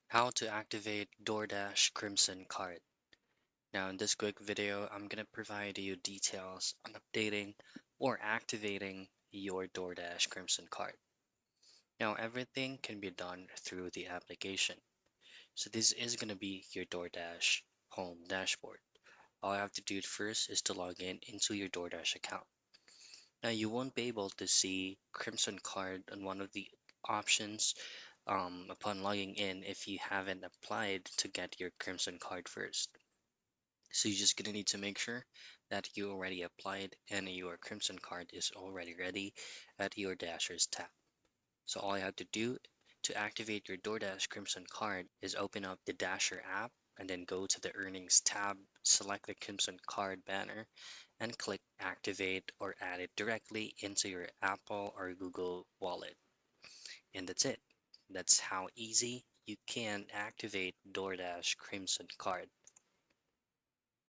How to activate DoorDash Crimson Card. Now in this quick video, I'm going to provide you details on updating or activating your DoorDash Crimson Card. Now everything can be done through the application. So this is going to be your DoorDash home dashboard. All you have to do first is to log in into your DoorDash account. Now you won't be able to see Crimson Card on one of the options upon logging in if you haven't applied to get your Crimson Card first. So you're just gonna need to make sure that you already applied and your Crimson Card is already ready at your Dashers tab. So all you have to do to activate your DoorDash Crimson Card is open up the Dasher app and then go to the Earnings tab, select the Crimson Card banner, and click Activate or add it directly into your Apple or Google Wallet. And that's it. That's how easy you can activate DoorDash Crimson Card.